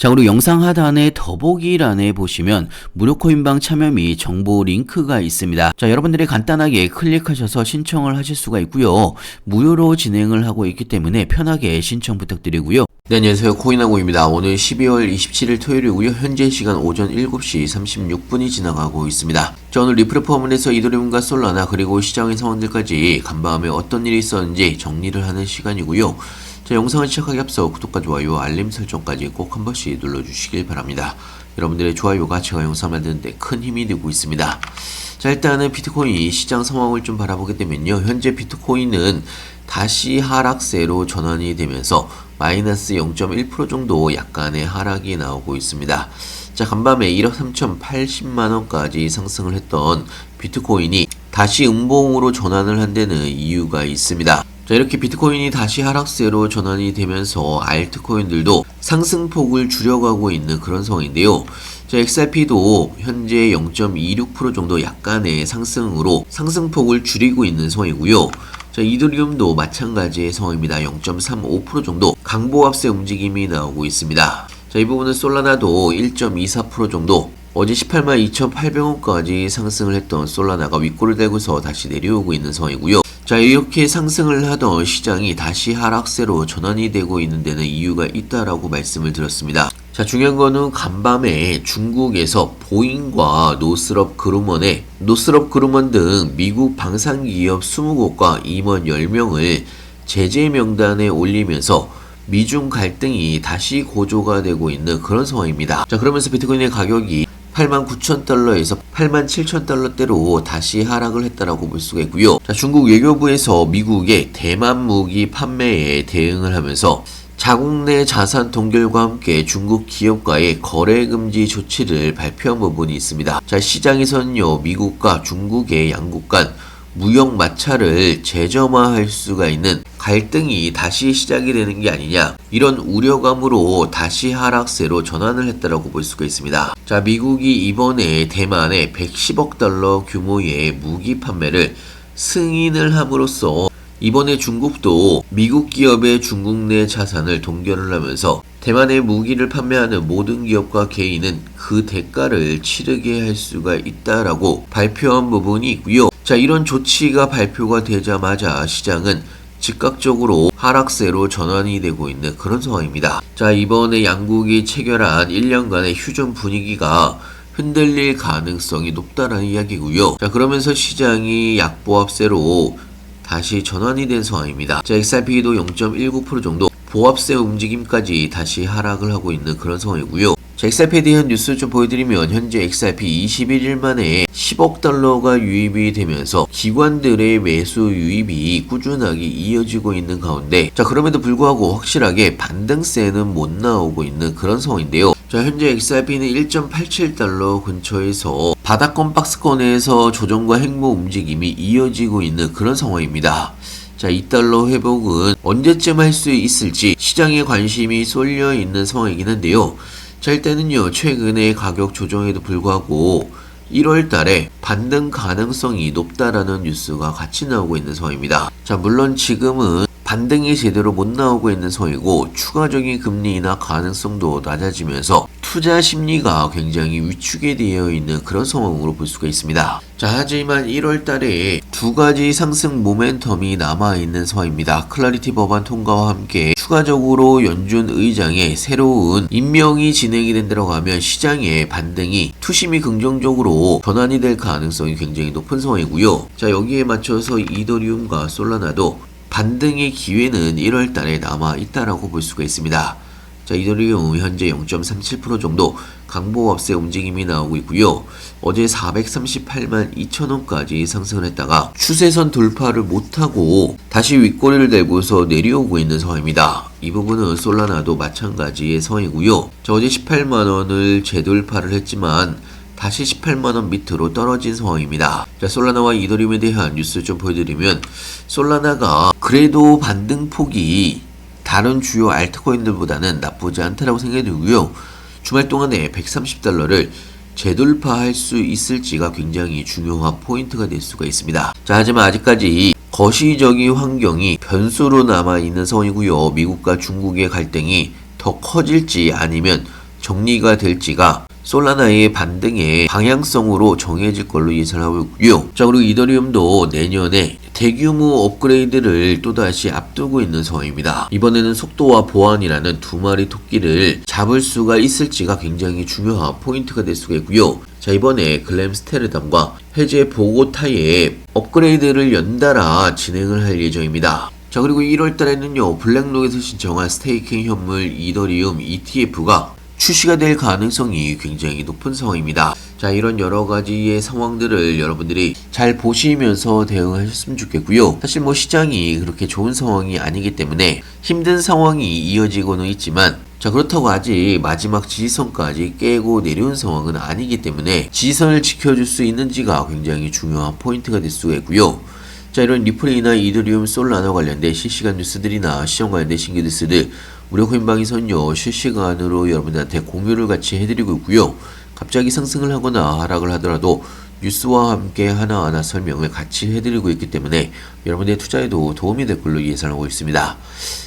자, 그리고 영상 하단의 더보기란에 보시면 무료 코인방 참여 및 정보 링크가 있습니다. 자, 여러분들이 간단하게 클릭하셔서 신청을 하실 수가 있고요. 무료로 진행을 하고 있기 때문에 편하게 신청 부탁드리고요. 네, 안녕하세요. 코인왕고입니다. 오늘 12월 27일 토요일이고요. 현재 시간 오전 7시 36분이 지나가고 있습니다. 자, 오늘 리플을 포함해서 이더리움과 솔라나 그리고 시장의 상황들까지 간밤에 어떤 일이 있었는지 정리를 하는 시간이고요. 자, 영상을 시작하기 앞서 구독과 좋아요, 알림 설정까지 꼭 한 번씩 눌러주시길 바랍니다. 여러분들의 좋아요가 제가 영상 만드는데 큰 힘이 되고 있습니다. 자, 일단은 비트코인 시장 상황을 좀 바라보게 되면요. 현재 비트코인은 다시 하락세로 전환이 되면서 마이너스 0.1% 정도 약간의 하락이 나오고 있습니다. 자, 간밤에 1억 3,080만원까지 상승을 했던 비트코인이 다시 음봉으로 전환을 한 데는 이유가 있습니다. 자, 이렇게 비트코인이 다시 하락세로 전환이 되면서 알트코인들도 상승폭을 줄여가고 있는 그런 상황인데요. 자, XRP도 현재 0.26% 정도 약간의 상승으로 상승폭을 줄이고 있는 상황이고요. 자, 이더리움도 마찬가지의 상황입니다. 0.35% 정도 강보합세 움직임이 나오고 있습니다. 자, 이 부분은 솔라나도 1.24% 정도 어제 182,800원까지 상승을 했던 솔라나가 윗골을 대고서 다시 내려오고 있는 상황이고요. 자, 이렇게 상승을 하던 시장이 다시 하락세로 전환이 되고 있는 데는 이유가 있다라고 말씀을 드렸습니다. 자, 중요한 거는 간밤에 중국에서 보잉과 노스럽 그루먼 등 미국 방산기업 20곳과 임원 10명을 제재 명단에 올리면서 미중 갈등이 다시 고조가 되고 있는 그런 상황입니다. 자, 그러면서 비트코인의 가격이 89,000달러에서 87,000달러대로 다시 하락을 했다라고 볼 수가 있고요. 자, 중국 외교부에서 미국의 대만 무기 판매에 대응을 하면서 자국 내 자산 동결과 함께 중국 기업과의 거래 금지 조치를 발표한 부분이 있습니다. 자, 시장에서는요, 미국과 중국의 양국 간 무역 마찰을 재점화할 수가 있는 갈등이 다시 시작이 되는 게 아니냐, 이런 우려감으로 다시 하락세로 전환을 했다라고 볼 수가 있습니다. 자, 미국이 이번에 대만에 110억 달러 규모의 무기 판매를 승인을 함으로써 이번에 중국도 미국 기업의 중국 내 자산을 동결을 하면서 대만에 무기를 판매하는 모든 기업과 개인은 그 대가를 치르게 할 수가 있다라고 발표한 부분이 있고요. 자, 이런 조치가 발표가 되자마자 시장은 즉각적으로 하락세로 전환이 되고 있는 그런 상황입니다. 자, 이번에 양국이 체결한 1년간의 휴전 분위기가 흔들릴 가능성이 높다라는 이야기고요. 자, 그러면서 시장이 약보합세로 다시 전환이 된 상황입니다. 자, XRP도 0.19% 정도 보합세 움직임까지 다시 하락을 하고 있는 그런 상황이고요. 자, XRP에 대한 뉴스 좀 보여드리면 현재 XRP 21일 만에 10억 달러가 유입이 되면서 기관들의 매수 유입이 꾸준하게 이어지고 있는 가운데, 자, 그럼에도 불구하고 확실하게 반등세는 못 나오고 있는 그런 상황인데요. 자, 현재 XRP는 1.87달러 근처에서 바닥권 박스권에서 조정과 행보 움직임이 이어지고 있는 그런 상황입니다. 자, 2달러 회복은 언제쯤 할 수 있을지 시장에 관심이 쏠려 있는 상황이긴 한데요. 자, 일단은요, 최근에 가격 조정에도 불구하고 1월 달에 반등 가능성이 높다라는 뉴스가 같이 나오고 있는 상황입니다. 자, 물론 지금은 반등이 제대로 못 나오고 있는 상황이고 추가적인 금리 인하 가능성도 낮아지면서 투자 심리가 굉장히 위축이 되어 있는 그런 상황으로 볼 수가 있습니다. 자, 하지만 1월 달에 두 가지 상승 모멘텀이 남아있는 상황입니다. 클래리티 법안 통과와 함께 추가적으로 연준 의장의 새로운 임명이 진행이 된다고 하면 시장의 반등이 투심이 긍정적으로 전환이 될 가능성이 굉장히 높은 상황이고요. 자, 여기에 맞춰서 이더리움과 솔라나도 반등의 기회는 1월 달에 남아 있다라고 볼 수가 있습니다. 자, 이더리움 현재 0.37% 정도 강보합세 움직임이 나오고 있고요. 어제 438만 2천원까지 상승을 했다가 추세선 돌파를 못하고 다시 윗꼬리를 대고서 내려오고 있는 상황입니다. 이 부분은 솔라나도 마찬가지의 상황이고요. 자, 어제 18만원을 재돌파를 했지만 다시 18만원 밑으로 떨어진 상황입니다. 자, 솔라나와 이더리움에 대한 뉴스 좀 보여드리면, 솔라나가 그래도 반등폭이 다른 주요 알트코인들보다는 나쁘지 않다라고 생각이 들고요. 주말 동안에 130달러를 재돌파할 수 있을지가 굉장히 중요한 포인트가 될 수가 있습니다. 자, 하지만 아직까지 거시적인 환경이 변수로 남아있는 상황이고요. 미국과 중국의 갈등이 더 커질지 아니면 정리가 될지가 솔라나의 반등의 방향성으로 정해질 걸로 예상하고 있고요. 자, 그리고 이더리움도 내년에 대규모 업그레이드를 또다시 앞두고 있는 상황입니다. 이번에는 속도와 보안이라는 두 마리 토끼를 잡을 수가 있을지가 굉장히 중요한 포인트가 될 수가 있고요. 자, 이번에 글램스테르담과 해제 보고타의 업그레이드를 연달아 진행을 할 예정입니다. 자, 그리고 1월 달에는요, 블랙록에서 신청한 스테이킹 현물 이더리움 ETF가 출시가 될 가능성이 굉장히 높은 상황입니다. 자, 이런 여러 가지의 상황들을 여러분들이 잘 보시면서 대응하셨으면 좋겠고요. 사실 시장이 그렇게 좋은 상황이 아니기 때문에 힘든 상황이 이어지고는 있지만, 자, 그렇다고 아직 마지막 지지선까지 깨고 내려온 상황은 아니기 때문에 지지선을 지켜줄 수 있는지가 굉장히 중요한 포인트가 될 수가 있고요. 자, 이런 리플이나 이더리움, 솔라나 관련된 실시간 뉴스들이나 시험 관련된 신규 뉴스들 무료코인방에서는요, 실시간으로 여러분들한테 공유를 같이 해드리고 있고요. 갑자기 상승을 하거나 하락을 하더라도 뉴스와 함께 하나하나 설명을 같이 해드리고 있기 때문에 여러분들의 투자에도 도움이 될 걸로 예상하고 있습니다.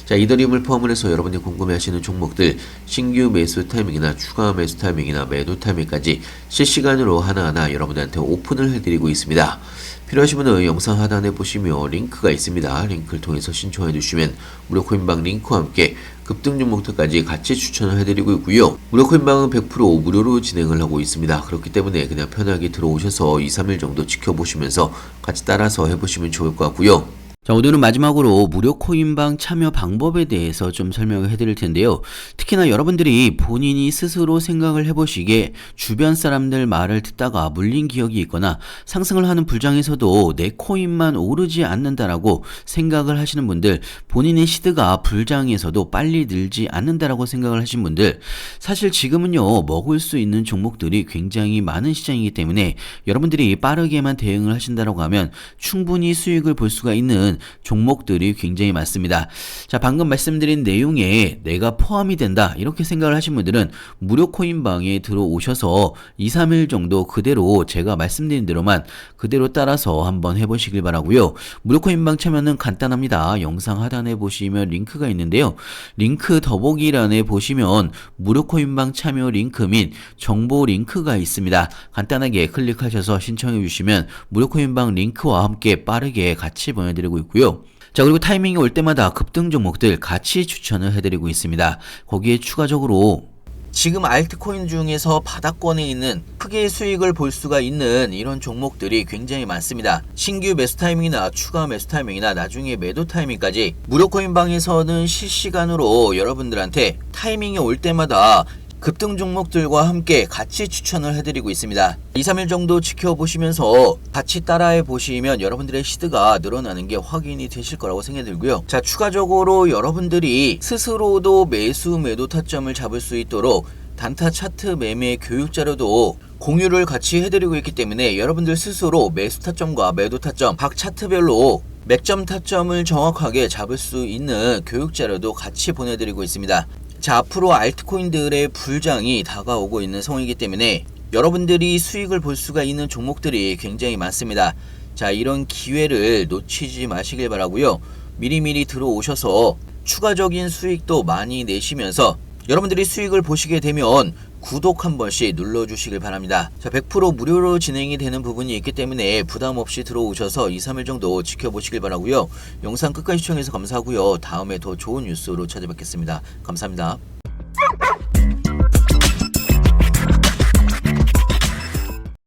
자, 이더리움을 포함을 해서 여러분들이 궁금해하시는 종목들 신규 매수 타이밍이나 추가 매수 타이밍이나 매도 타이밍까지 실시간으로 하나하나 여러분들한테 오픈을 해드리고 있습니다. 필요하신 분은 영상 하단에 보시면 링크가 있습니다. 링크를 통해서 신청해 주시면 무료코인방 링크와 함께 급등 종목들까지 같이 추천을 해드리고 있고요. 무료코인방은 100% 무료로 진행을 하고 있습니다. 그렇기 때문에 그냥 편하게 들어오셔서 2, 3일 정도 지켜보시면서 같이 따라서 해보시면 좋을 것 같고요. 자, 오늘은 마지막으로 무료 코인방 참여 방법에 대해서 좀 설명을 해드릴 텐데요. 특히나 여러분들이 본인이 스스로 생각을 해보시기에 주변 사람들 말을 듣다가 물린 기억이 있거나 상승을 하는 불장에서도 내 코인만 오르지 않는다라고 생각을 하시는 분들, 본인의 시드가 불장에서도 빨리 늘지 않는다라고 생각을 하신 분들, 사실 지금은요, 먹을 수 있는 종목들이 굉장히 많은 시장이기 때문에 여러분들이 빠르게만 대응을 하신다라고 하면 충분히 수익을 볼 수가 있는 종목들이 굉장히 많습니다. 자, 방금 말씀드린 내용에 내가 포함이 된다 이렇게 생각을 하신 분들은 무료 코인방에 들어오셔서 2, 3일 정도 그대로 제가 말씀드린 대로만 그대로 따라서 한번 해보시길 바라고요. 무료 코인방 참여는 간단합니다. 영상 하단에 보시면 링크가 있는데요. 링크 더보기란에 보시면 무료 코인방 참여 링크 및 정보 링크가 있습니다. 간단하게 클릭하셔서 신청해 주시면 무료 코인방 링크와 함께 빠르게 같이 보내드리고 있고요. 자, 그리고 타이밍이 올 때마다 급등 종목들 같이 추천을 해드리고 있습니다. 거기에 추가적으로 지금 알트코인 중에서 바닥권에 있는 크게 수익을 볼 수가 있는 이런 종목들이 굉장히 많습니다. 신규 매수 타이밍이나 추가 매수 타이밍이나 나중에 매도 타이밍까지 무료 코인방에서는 실시간으로 여러분들한테 타이밍이 올 때마다 급등 종목들과 함께 같이 추천을 해드리고 있습니다. 2, 3일 정도 지켜보시면서 같이 따라해 보시면 여러분들의 시드가 늘어나는 게 확인이 되실 거라고 생각이 들고요. 자, 추가적으로 여러분들이 스스로도 매수 매도 타점을 잡을 수 있도록 단타 차트 매매 교육 자료도 공유를 같이 해드리고 있기 때문에 여러분들 스스로 매수 타점과 매도 타점 각 차트별로 맥점 타점을 정확하게 잡을 수 있는 교육 자료도 같이 보내드리고 있습니다. 자, 앞으로 알트코인들의 불장이 다가오고 있는 상황이기 때문에 여러분들이 수익을 볼 수가 있는 종목들이 굉장히 많습니다. 자, 이런 기회를 놓치지 마시길 바라고요. 미리미리 들어오셔서 추가적인 수익도 많이 내시면서 여러분들이 수익을 보시게 되면 구독 한 번씩 눌러주시길 바랍니다. 자, 100% 무료로 진행이 되는 부분이 있기 때문에 부담 없이 들어오셔서 2, 3일 정도 지켜보시길 바라고요. 영상 끝까지 시청해서 감사하고요. 다음에 더 좋은 뉴스로 찾아뵙겠습니다. 감사합니다.